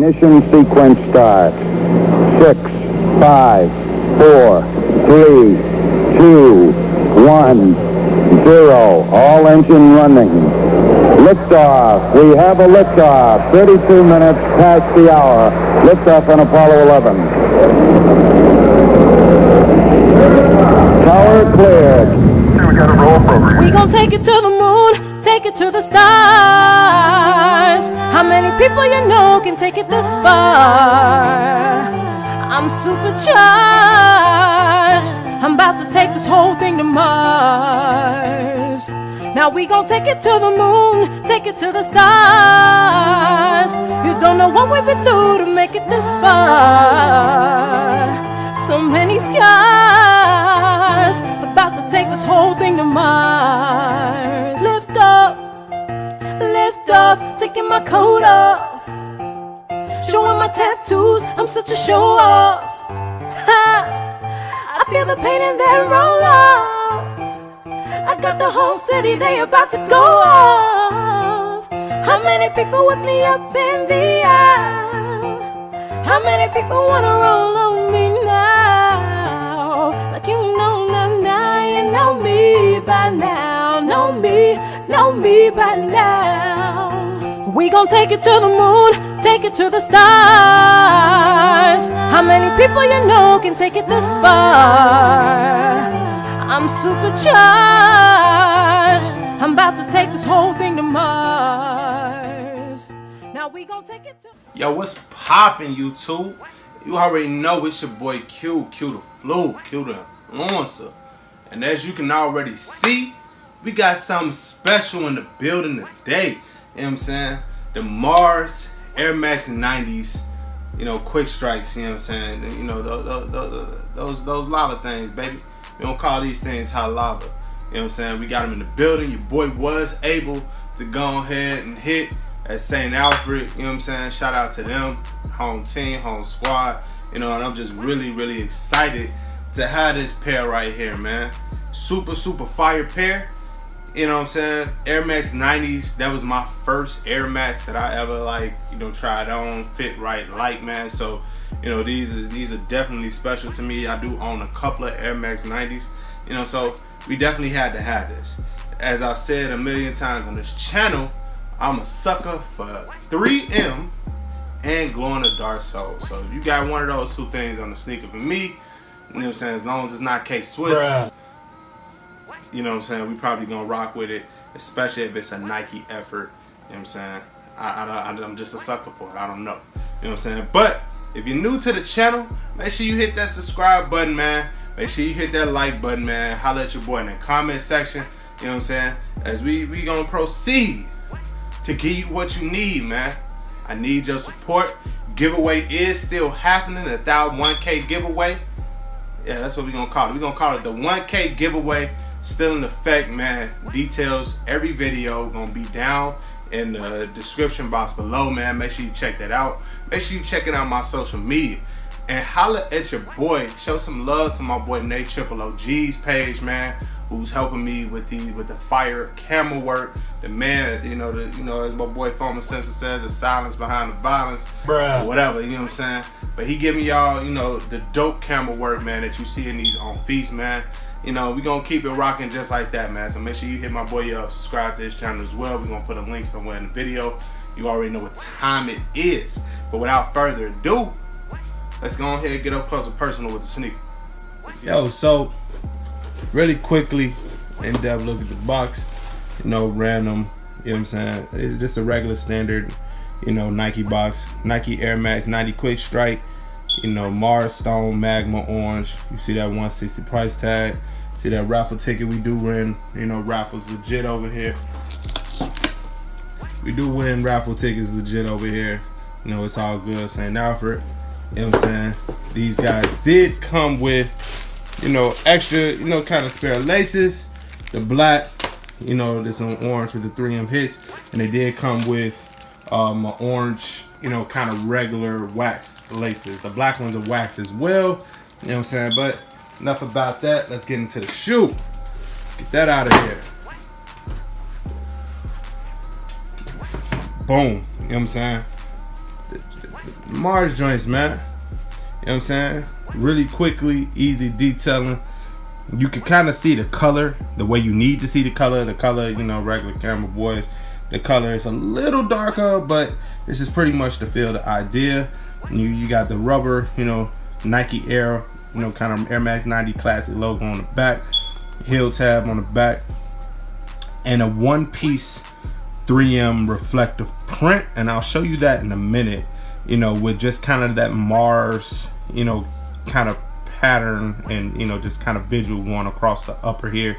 Ignition sequence start. 6, 5, 4, 3, 2, 1, 0. All engine running. Liftoff. We have a liftoff. 32 minutes past the hour. Liftoff on Apollo 11. Tower cleared. We got a roll program. We gon' take it to the moon, take it to the stars. How many people you know can take it this far? I'm supercharged. I'm about to take this whole thing to Mars. Now we gon' take it to the moon, take it to the stars. You don't know what we've been through to make it this far. So many scars, about to take this whole thing to Mars. Lift off, taking my coat off, showing my tattoos, I'm such a show off. I feel the pain and then roll off. I got the whole city, they about to go off. How many people with me up in the air? How many people wanna roll on me now? Like you know now, you know me by now. Know me by now. We gon' take it to the moon, take it to the stars. How many people you know can take it this far? I'm supercharged. I'm about to take this whole thing to Mars. Now we gon' take it to... Yo, what's poppin', YouTube? You already know it's your boy Q the Flu, Q the Influencer. And as you can already see, we got something special in the building today. You know what I'm saying? The Mars Air Max 90s, you know, quick strikes, you know what I'm saying? You know, those lava things, baby. We don't call these things hot lava. You know what I'm saying? We got them in the building. Your boy was able to go ahead and hit at St. Alfred, you know what I'm saying? Shout out to them, home team, home squad, you know, and I'm just really excited to have this pair right here, man. Super fire pair, you know what I'm saying? Air Max 90s, that was my first Air Max that I ever, like, you know, tried on, fit right, like, man. So, you know, these are definitely special to me. I do own a couple of Air Max 90s, you know, so we definitely had to have this. As I've said a million times on this channel, I'm a sucker for 3M and glow-in-the-dark soul. So if you got one of those two things on the sneaker for me, you know what I'm saying, as long as it's not K-Swiss, you know what I'm saying, we probably gonna rock with it, especially if it's a Nike effort, you know what I'm saying. I'm just a sucker for it, I don't know, you know what I'm saying. But if you're new to the channel, make sure you hit that subscribe button, man. Make sure you hit that like button, man. Holla at your boy in the comment section, you know what I'm saying, as we gonna proceed to give you what you need, man. I need your support. Giveaway is still happening, the 1K giveaway. Yeah, that's what we're gonna call it. We're gonna call it the 1K giveaway. Still in effect, man. Details, every video gonna be down in the description box below, man. Make sure you check that out. Make sure you checking out my social media. And holla at your boy. Show some love to my boy Nate Triple OG's page, man, who's helping me with the fire camera work. The man, you know, as my boy Foreman Simpson says, the silence behind the violence, bruh, or whatever, you know what I'm saying. But he giving y'all, you know, the dope camera work, man, that you see in these on feast, man. You know, we gonna keep it rocking just like that, man. So make sure you hit my boy up, subscribe to his channel as well. We're gonna put a link somewhere in the video. You already know what time it is. But without further ado, let's go ahead and get up close and personal with the sneaker. Yo, so really quickly, in-depth look at the box. You know, random, you know what I'm saying? It's just a regular standard, you know, Nike box. Nike Air Max 90 Quick Strike, you know, Mars Stone Magma Orange. You see that 160 price tag. See that raffle ticket we do win, you know, raffles legit over here. We do win raffle tickets legit over here. You know, it's all good, St. Alfred. You know what I'm saying? These guys did come with, you know, extra, you know, kind of spare laces. The black, you know, this on orange with the 3M hits. And they did come with an orange, you know, kind of regular wax laces. The black ones are wax as well. You know what I'm saying? But enough about that. Let's get into the shoe. Get that out of here. Boom. You know what I'm saying? Mars joints, man. You know what I'm saying? Really quickly, easy detailing. You can kind of see the color the way you need to see the color. The color, you know, regular camera boys, the color is a little darker, but this is pretty much to feel the idea. You got the rubber, you know, Nike Air, you know, kind of Air Max 90 classic logo on the back, heel tab on the back, and a one-piece 3M reflective print. And I'll show you that in a minute, you know, with just kind of that Mars, you know, kind of pattern and, you know, just kind of visual going across the upper here.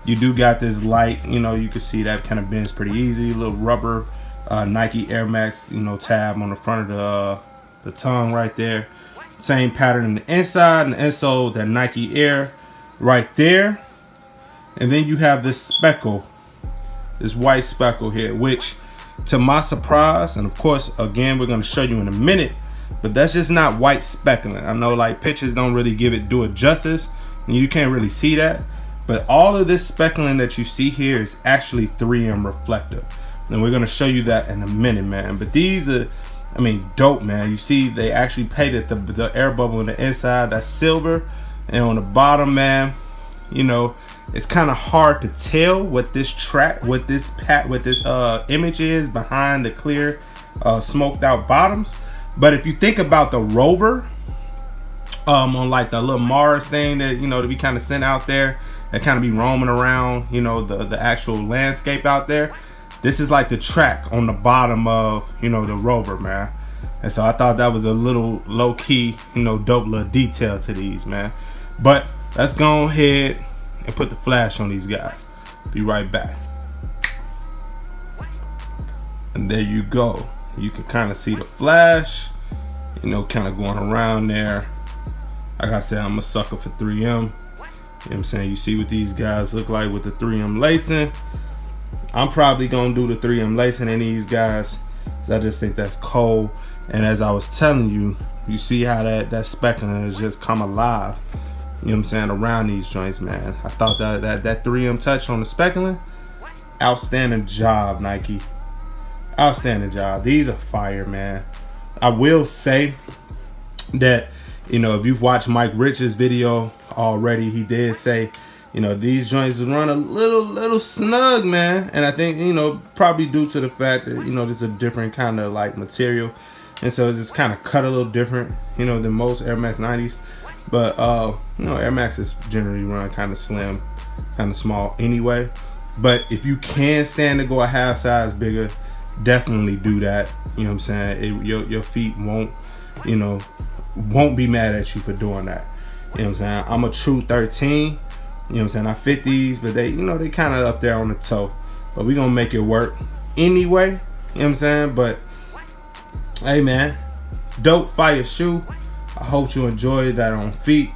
You do got this light, you know, you can see that kind of bends pretty easy. Little rubber Nike Air Max, you know, tab on the front of the tongue right there. Same pattern in the inside, and the insole, that Nike Air right there. And then you have this speckle, this white speckle here, which to my surprise, and of course again we're going to show you in a minute, but that's just not white speckling. I know like pictures don't really do it justice, and you can't really see that, but all of this speckling that you see here is actually 3M reflective, and we're going to show you that in a minute, man. But these are, I mean, dope, man. You see they actually painted the air bubble on the inside, that's silver, and on the bottom, man, you know, it's kind of hard to tell what this image is behind the clear smoked out bottoms. But if you think about the rover on like the little Mars thing that, you know, to be kind of sent out there, that kind of be roaming around, you know, the actual landscape out there, this is like the track on the bottom of, you know, the rover, man. And so I thought that was a little low-key, you know, dope little detail to these, man. But let's go ahead and put the flash on these guys. Be right back. And there you go. You can kind of see the flash, you know, kind of going around there. Like I said, I'm a sucker for 3M. You know what I'm saying? You see what these guys look like with the 3M lacing. I'm probably gonna do the 3M lacing in these guys, because I just think that's cold. And as I was telling you, you see how that speckling has just come alive, you know what I'm saying, around these joints, man. I thought that 3M touch on the speckling, outstanding job, Nike. Outstanding job. These are fire, man. I will say that, you know, if you've watched Mike Rich's video already, he did say, you know, these joints run a little snug, man. And I think, you know, probably due to the fact that, you know, there's a different kind of like material, and so it's just kind of cut a little different, you know, than most Air Max 90s. But you know, Air Maxes generally run kind of slim, kind of small anyway. But if you can stand to go a half size bigger, definitely do that. You know what I'm saying? Your feet won't be mad at you for doing that. You know what I'm saying? I'm a true 13. You know what I'm saying? I fit these, but they, you know, they kind of up there on the toe. But we gonna make it work anyway. You know what I'm saying? But hey, man, dope fire shoe. I hope you enjoyed that on feet.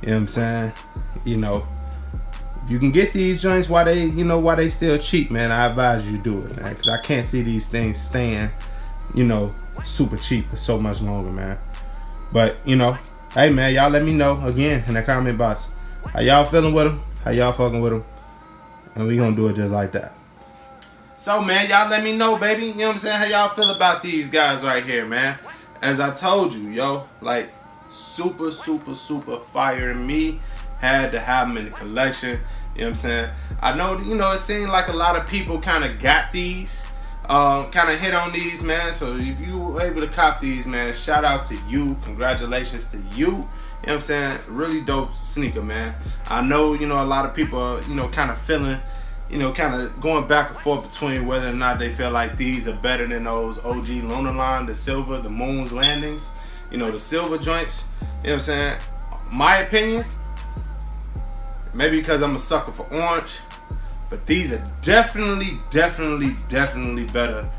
You know what I'm saying? You know, if you can get these joints while they still cheap, man, I advise you do it, man, because I can't see these things staying, you know, super cheap for so much longer, man. But, you know, hey, man, y'all let me know again in the comment box how y'all feeling with them, how y'all fucking with them, and we gonna do it just like that. So, man, y'all let me know, baby. You know what I'm saying? How y'all feel about these guys right here, man? As I told you, yo, like, super fire to me. Had to have them in the collection. You know what I'm saying? I know, you know, it seemed like a lot of people kind of got these, kind of hit on these, man. So if you were able to cop these, man, shout out to you. Congratulations to you. You know what I'm saying? Really dope sneaker, man. I know, you know, a lot of people are, you know, kind of feeling, you know, kind of going back and forth between whether or not they feel like these are better than those OG Lunar Line, the silver, the Moon's Landings, you know, the silver joints. You know what I'm saying? My opinion, maybe because I'm a sucker for orange, but these are definitely better,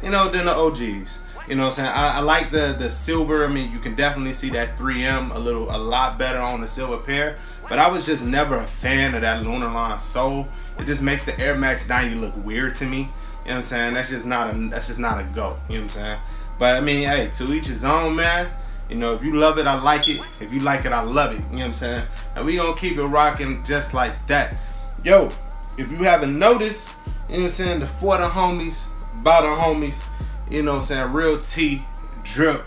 you know, than the OGs. You know what I'm saying? I like the silver. I mean, you can definitely see that 3M a lot better on the silver pair, but I was just never a fan of that Lunar Line sole. It just makes the Air Max 90 look weird to me. You know what I'm saying? That's just not a go. You know what I'm saying? But I mean, hey, to each his own, man. You know, if you love it, I like it. If you like it, I love it. You know what I'm saying? And we gonna keep it rocking just like that. Yo, if you haven't noticed, you know what I'm saying, the for the homies, by the homies, you know what I'm saying, real tea, drip.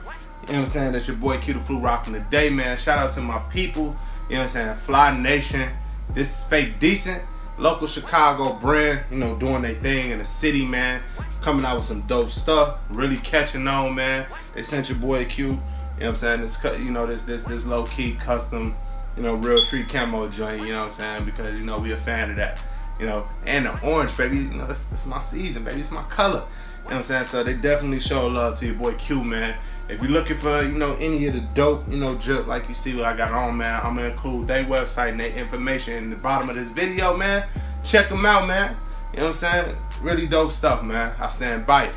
You know what I'm saying? That's your boy Q the Flu rocking today, man. Shout out to my people. You know what I'm saying? Fly Nation. This is Fake Decent. Local Chicago brand, you know, doing their thing in the city, man. Coming out with some dope stuff. Really catching on, man. They sent your boy Q. You know what I'm saying? This, you know, this low key custom, you know, real tree camo joint. You know what I'm saying? Because you know we a fan of that. You know, and the orange, baby. You know, this is my season, baby. It's my color. You know what I'm saying? So they definitely show love to your boy Q, man. If you're looking for, you know, any of the dope, you know, drip like you see what I got on, man, I'm gonna include their website and their information in the bottom of this video, man. Check them out, man. You know what I'm saying? Really dope stuff, man. I stand by it.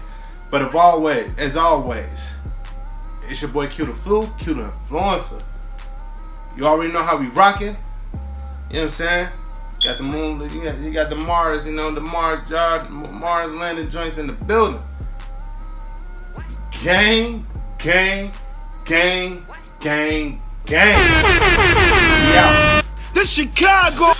But as always, it's your boy Q the Flu, Q the Influencer. You already know how we rocking. You know what I'm saying? Got the moon, you got the Mars, you know, the Mars landing joints in the building. Gang. Yeah. This Chicago.